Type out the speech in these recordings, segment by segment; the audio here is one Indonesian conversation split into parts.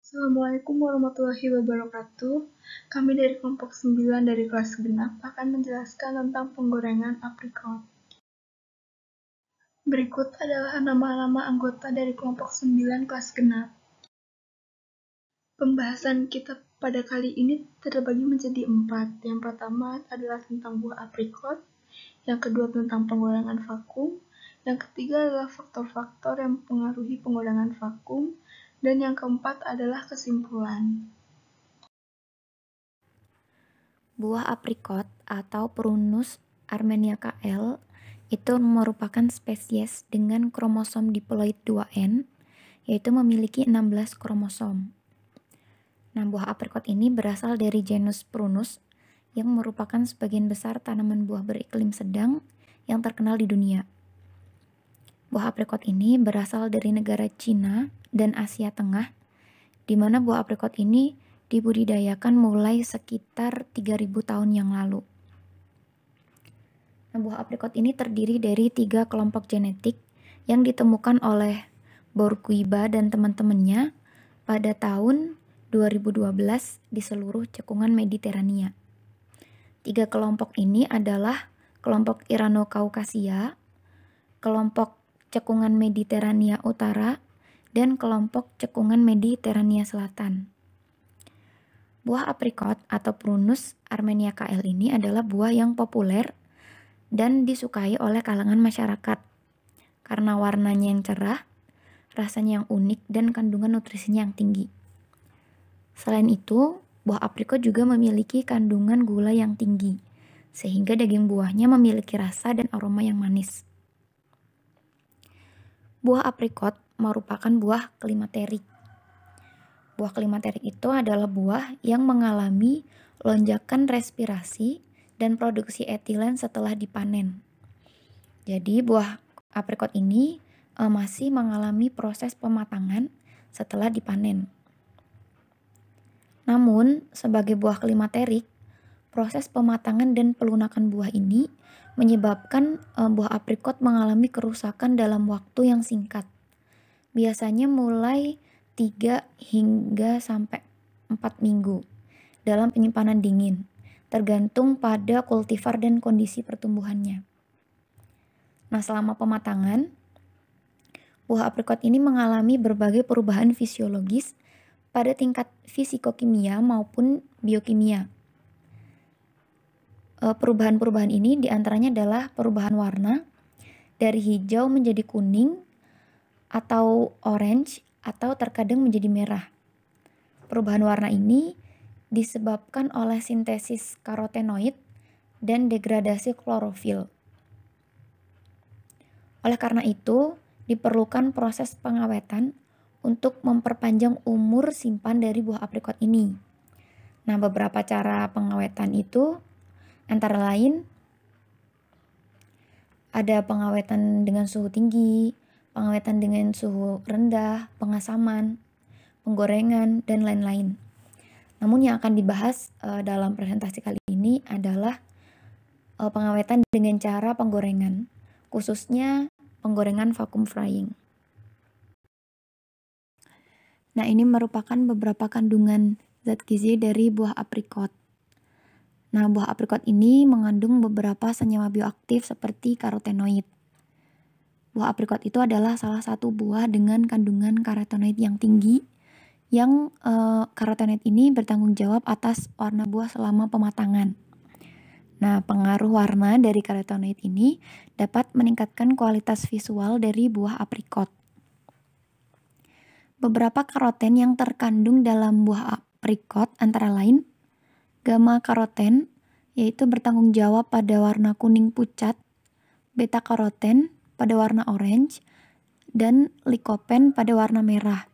Assalamualaikum warahmatullahi wabarakatuh. Kami dari kelompok 9 dari kelas genap akan menjelaskan tentang penggorengan aprikot. Berikut adalah nama-nama anggota dari kelompok 9 kelas genap. Pembahasan kita pada kali ini terbagi menjadi 4. Yang pertama adalah tentang buah aprikot, yang kedua tentang penggorengan vakum, yang ketiga adalah faktor-faktor yang mempengaruhi penggorengan vakum, dan yang keempat adalah kesimpulan. Buah aprikot atau Prunus armeniaca L itu merupakan spesies dengan kromosom diploid 2N, yaitu memiliki 16 kromosom. Nah, buah aprikot ini berasal dari genus Prunus yang merupakan sebagian besar tanaman buah beriklim sedang yang terkenal di dunia. Buah aprikot ini berasal dari negara Cina dan Asia Tengah, di mana buah aprikot ini dibudidayakan mulai sekitar 3000 tahun yang lalu. Nah, buah aprikot ini terdiri dari 3 kelompok genetik yang ditemukan oleh Bourguiba dan teman-temannya pada tahun 2012 di seluruh cekungan Mediterania. 3 kelompok ini adalah kelompok Irano-Kaukasia, kelompok cekungan Mediterania Utara, dan kelompok cekungan Mediterania Selatan. Buah aprikot atau Prunus armeniaca L ini adalah buah yang populer dan disukai oleh kalangan masyarakat karena warnanya yang cerah, rasanya yang unik, dan kandungan nutrisinya yang tinggi. Selain itu, buah aprikot juga memiliki kandungan gula yang tinggi, sehingga daging buahnya memiliki rasa dan aroma yang manis. Buah aprikot merupakan buah klimaterik. Buah klimaterik itu adalah buah yang mengalami lonjakan respirasi dan produksi etilen setelah dipanen. Jadi buah aprikot ini masih mengalami proses pematangan setelah dipanen. Namun, sebagai buah klimaterik, proses pematangan dan pelunakan buah ini menyebabkan buah aprikot mengalami kerusakan dalam waktu yang singkat. Biasanya mulai 3 hingga sampai 4 minggu dalam penyimpanan dingin, tergantung pada kultivar dan kondisi pertumbuhannya. Nah, selama pematangan, buah aprikot ini mengalami berbagai perubahan fisiologis pada tingkat fisikokimia maupun biokimia. Perubahan-perubahan ini diantaranya adalah perubahan warna dari hijau menjadi kuning atau orange atau terkadang menjadi merah. Perubahan warna ini disebabkan oleh sintesis karotenoid dan degradasi klorofil. Oleh karena itu, diperlukan proses pengawetan untuk memperpanjang umur simpan dari buah aprikot ini. Nah, beberapa cara pengawetan itu antara lain ada pengawetan dengan suhu tinggi, pengawetan dengan suhu rendah, pengasaman, penggorengan, dan lain-lain. Namun yang akan dibahas dalam presentasi kali ini adalah pengawetan dengan cara penggorengan, khususnya penggorengan vacuum frying. Nah, ini merupakan beberapa kandungan zat gizi dari buah aprikot. Nah, buah aprikot ini mengandung beberapa senyawa bioaktif seperti karotenoid. Buah aprikot itu adalah salah satu buah dengan kandungan karotenoid yang tinggi, yang karotenoid ini bertanggung jawab atas warna buah selama pematangan. Nah, pengaruh warna dari karotenoid ini dapat meningkatkan kualitas visual dari buah aprikot. Beberapa karoten yang terkandung dalam buah aprikot antara lain gamma-karoten, yaitu bertanggung jawab pada warna kuning pucat, beta-karoten pada warna orange, dan likopen pada warna merah.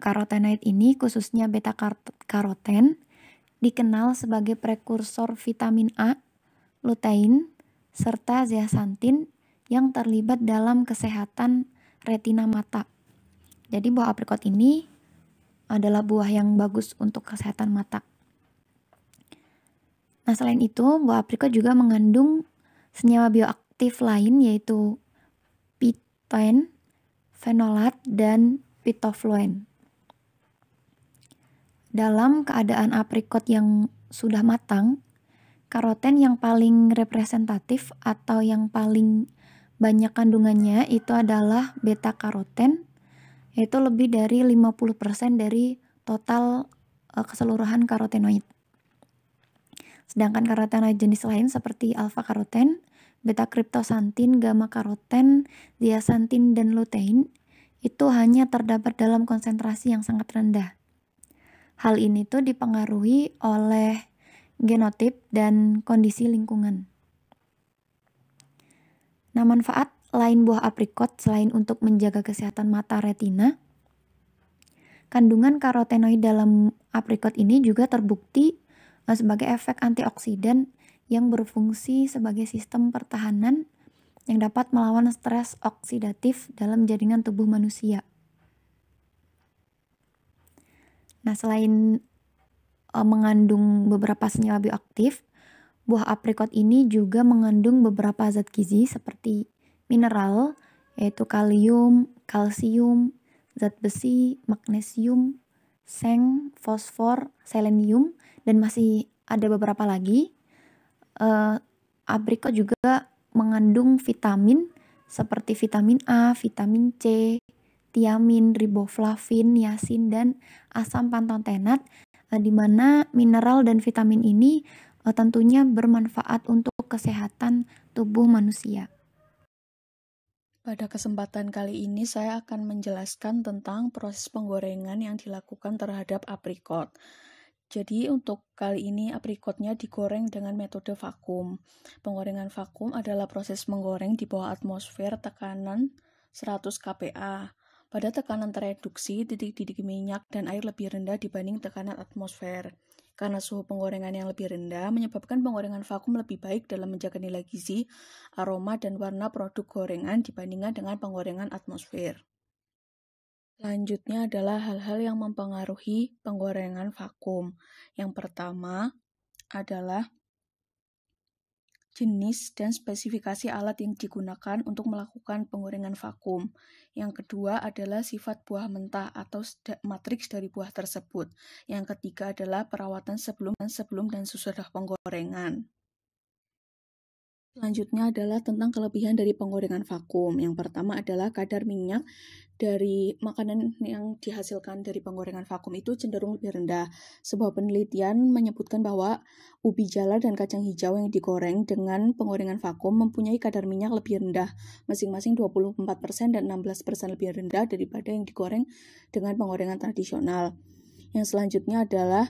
Karotenoid ini, khususnya beta-karoten, dikenal sebagai prekursor vitamin A, lutein, serta zeaxanthin yang terlibat dalam kesehatan retina mata. Jadi buah aprikot ini adalah buah yang bagus untuk kesehatan mata. Nah, selain itu, buah aprikot juga mengandung senyawa bioaktif lain yaitu phytoen, fenolat, dan phytofluoren. Dalam keadaan aprikot yang sudah matang, karoten yang paling representatif atau yang paling banyak kandungannya itu adalah beta karoten, yaitu lebih dari 50% dari total keseluruhan karotenoid. Sedangkan karotenoid jenis lain seperti alfa karoten, beta kriptosantin, gamma karoten, zeaxanthin, dan lutein itu hanya terdapat dalam konsentrasi yang sangat rendah. Hal ini tuh dipengaruhi oleh genotip dan kondisi lingkungan. Nah, manfaat lain buah aprikot selain untuk menjaga kesehatan mata retina, kandungan karotenoid dalam aprikot ini juga terbukti sebagai efek antioksidan yang berfungsi sebagai sistem pertahanan yang dapat melawan stres oksidatif dalam jaringan tubuh manusia. Nah, selain mengandung beberapa senyawa bioaktif, buah aprikot ini juga mengandung beberapa zat gizi seperti mineral, yaitu kalium, kalsium, zat besi, magnesium, seng, fosfor, selenium, dan masih ada beberapa lagi. Aprikot juga mengandung vitamin seperti vitamin A, vitamin C, tiamin, riboflavin, niacin, dan asam pantotenat, di mana mineral dan vitamin ini tentunya bermanfaat untuk kesehatan tubuh manusia. Pada kesempatan kali ini saya akan menjelaskan tentang proses penggorengan yang dilakukan terhadap aprikot. Jadi untuk kali ini aprikotnya digoreng dengan metode vakum. Penggorengan vakum adalah proses menggoreng di bawah atmosfer tekanan 100 kPa. Pada tekanan tereduksi, titik-titik minyak dan air lebih rendah dibanding tekanan atmosfer. Karena suhu penggorengan yang lebih rendah menyebabkan penggorengan vakum lebih baik dalam menjaga nilai gizi, aroma, dan warna produk gorengan dibandingkan dengan penggorengan atmosfer. Selanjutnya adalah hal-hal yang mempengaruhi penggorengan vakum. Yang pertama adalah jenis dan spesifikasi alat yang digunakan untuk melakukan penggorengan vakum. Yang kedua adalah sifat buah mentah atau matriks dari buah tersebut. Yang ketiga adalah perawatan sebelum dan sesudah penggorengan. Selanjutnya adalah tentang kelebihan dari penggorengan vakum. Yang pertama adalah kadar minyak dari makanan yang dihasilkan dari penggorengan vakum itu cenderung lebih rendah. Sebuah penelitian menyebutkan bahwa ubi jala dan kacang hijau yang digoreng dengan penggorengan vakum mempunyai kadar minyak lebih rendah, masing-masing 24% dan 16% lebih rendah daripada yang digoreng dengan penggorengan tradisional. Yang selanjutnya adalah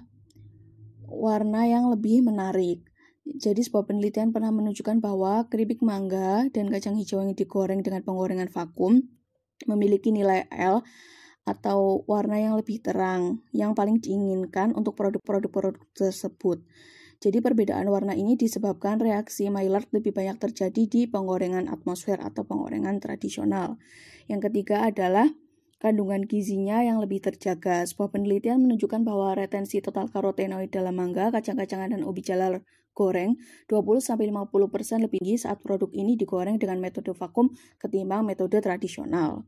warna yang lebih menarik. Jadi sebuah penelitian pernah menunjukkan bahwa keripik mangga dan kacang hijau yang digoreng dengan penggorengan vakum memiliki nilai L atau warna yang lebih terang yang paling diinginkan untuk produk-produk tersebut. Jadi perbedaan warna ini disebabkan reaksi Maillard lebih banyak terjadi di penggorengan atmosfer atau penggorengan tradisional. Yang ketiga adalah kandungan gizinya yang lebih terjaga. Sebuah penelitian menunjukkan bahwa retensi total karotenoid dalam mangga, kacang-kacangan, dan ubi jala goreng 20-50% lebih tinggi saat produk ini digoreng dengan metode vakum ketimbang metode tradisional.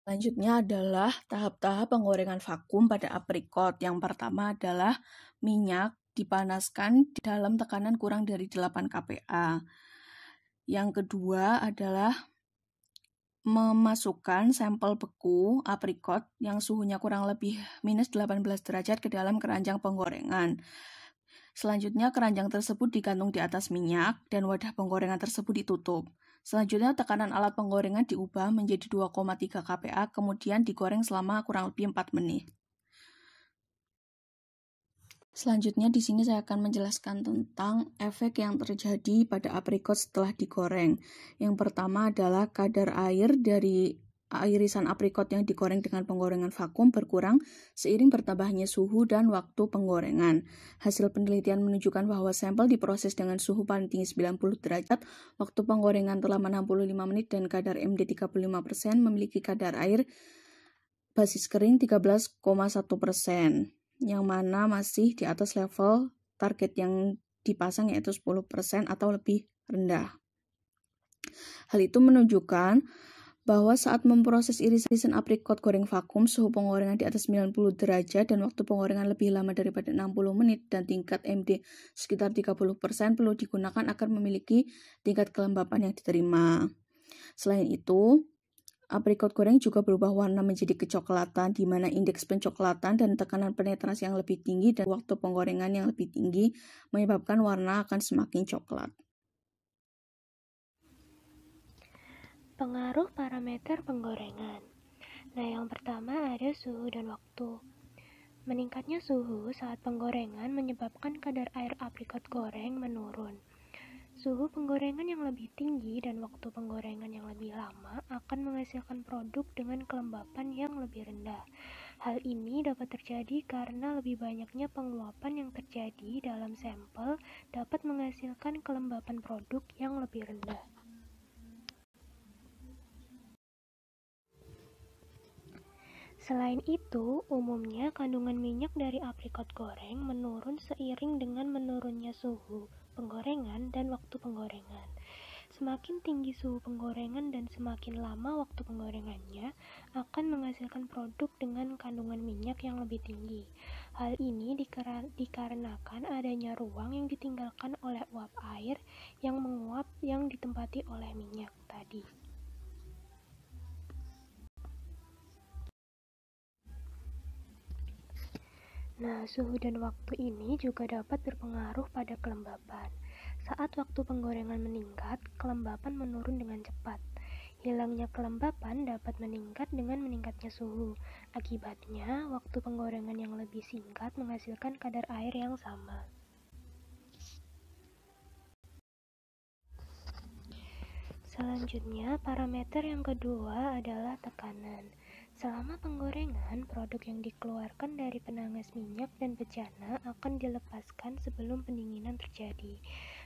Selanjutnya adalah tahap-tahap penggorengan vakum pada aprikot. Yang pertama adalah minyak dipanaskan di dalam tekanan kurang dari 8 kPa. Yang kedua adalah memasukkan sampel beku aprikot yang suhunya kurang lebih minus 18 derajat ke dalam keranjang penggorengan. Selanjutnya keranjang tersebut digantung di atas minyak dan wadah penggorengan tersebut ditutup. Selanjutnya tekanan alat penggorengan diubah menjadi 2,3 kPa kemudian digoreng selama kurang lebih 4 menit. Selanjutnya di sini saya akan menjelaskan tentang efek yang terjadi pada aprikot setelah digoreng. Yang pertama adalah kadar air dari irisan aprikot yang digoreng dengan penggorengan vakum berkurang seiring bertambahnya suhu dan waktu penggorengan. Hasil penelitian menunjukkan bahwa sampel diproses dengan suhu paling tinggi 90 derajat, waktu penggorengan telah 65 menit dan kadar MD 35%, memiliki kadar air basis kering 13,1%, yang mana masih di atas level target yang dipasang yaitu 10% atau lebih rendah. Hal itu menunjukkan bahwa saat memproses irisan aprikot goreng vakum, suhu penggorengan di atas 90 derajat dan waktu penggorengan lebih lama daripada 60 menit dan tingkat MD sekitar 30% perlu digunakan agar memiliki tingkat kelembapan yang diterima. Selain itu, aprikot goreng juga berubah warna menjadi kecoklatan, di mana indeks pencoklatan dan tekanan penetrasi yang lebih tinggi dan waktu penggorengan yang lebih tinggi menyebabkan warna akan semakin coklat. Pengaruh parameter penggorengan. Nah, yang pertama ada suhu dan waktu. Meningkatnya suhu saat penggorengan menyebabkan kadar air aprikot goreng menurun. Suhu penggorengan yang lebih tinggi dan waktu penggorengan yang lebih lama akan menghasilkan produk dengan kelembapan yang lebih rendah. Hal ini dapat terjadi karena lebih banyaknya penguapan yang terjadi dalam sampel dapat menghasilkan kelembapan produk yang lebih rendah. Selain itu, umumnya kandungan minyak dari aprikot goreng menurun seiring dengan menurunnya suhu penggorengan dan waktu penggorengan. Semakin tinggi suhu penggorengan dan semakin lama waktu penggorengannya akan menghasilkan produk dengan kandungan minyak yang lebih tinggi. Hal ini dikarenakan adanya ruang yang ditinggalkan oleh uap air yang menguap yang ditempati oleh minyak tadi. Nah, suhu dan waktu ini juga dapat berpengaruh pada kelembapan. Saat waktu penggorengan meningkat, kelembapan menurun dengan cepat. Hilangnya kelembapan dapat meningkat dengan meningkatnya suhu. Akibatnya, waktu penggorengan yang lebih singkat menghasilkan kadar air yang sama. Selanjutnya, parameter yang kedua adalah tekanan. Selama penggorengan, produk yang dikeluarkan dari penangas minyak dan bejana akan dilepaskan sebelum pendinginan terjadi.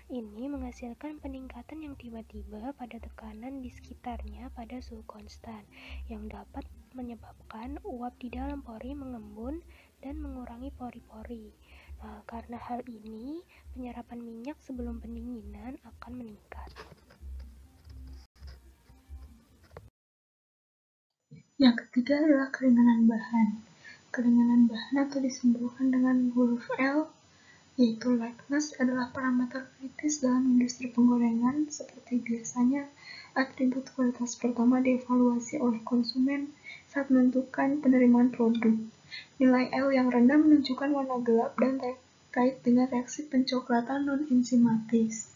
Ini menghasilkan peningkatan yang tiba-tiba pada tekanan di sekitarnya pada suhu konstan, yang dapat menyebabkan uap di dalam pori mengembun dan mengurangi pori-pori. Nah, karena hal ini, penyerapan minyak sebelum pendinginan akan meningkat. Yang ketiga adalah keringanan bahan. Keringanan bahan atau disimbolkan dengan huruf L, yaitu lightness, adalah parameter kritis dalam industri penggorengan. Seperti biasanya, atribut kualitas pertama dievaluasi oleh konsumen saat menentukan penerimaan produk. Nilai L yang rendah menunjukkan warna gelap dan terkait dengan reaksi pencoklatan non-enzimatis.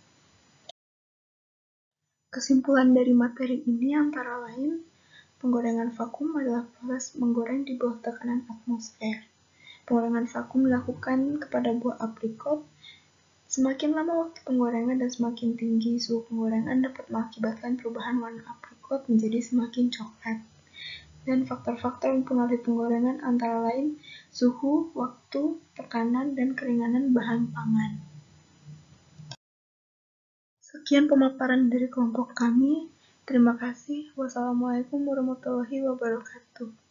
Kesimpulan dari materi ini antara lain, penggorengan vakum adalah proses menggoreng di bawah tekanan atmosfer. Penggorengan vakum dilakukan kepada buah aprikot. Semakin lama waktu penggorengan dan semakin tinggi suhu penggorengan dapat mengakibatkan perubahan warna aprikot menjadi semakin coklat. Dan faktor-faktor mempengaruhi penggorengan antara lain suhu, waktu, tekanan, dan keringanan bahan pangan. Sekian pemaparan dari kelompok kami. Terima kasih. Wassalamualaikum warahmatullahi wabarakatuh.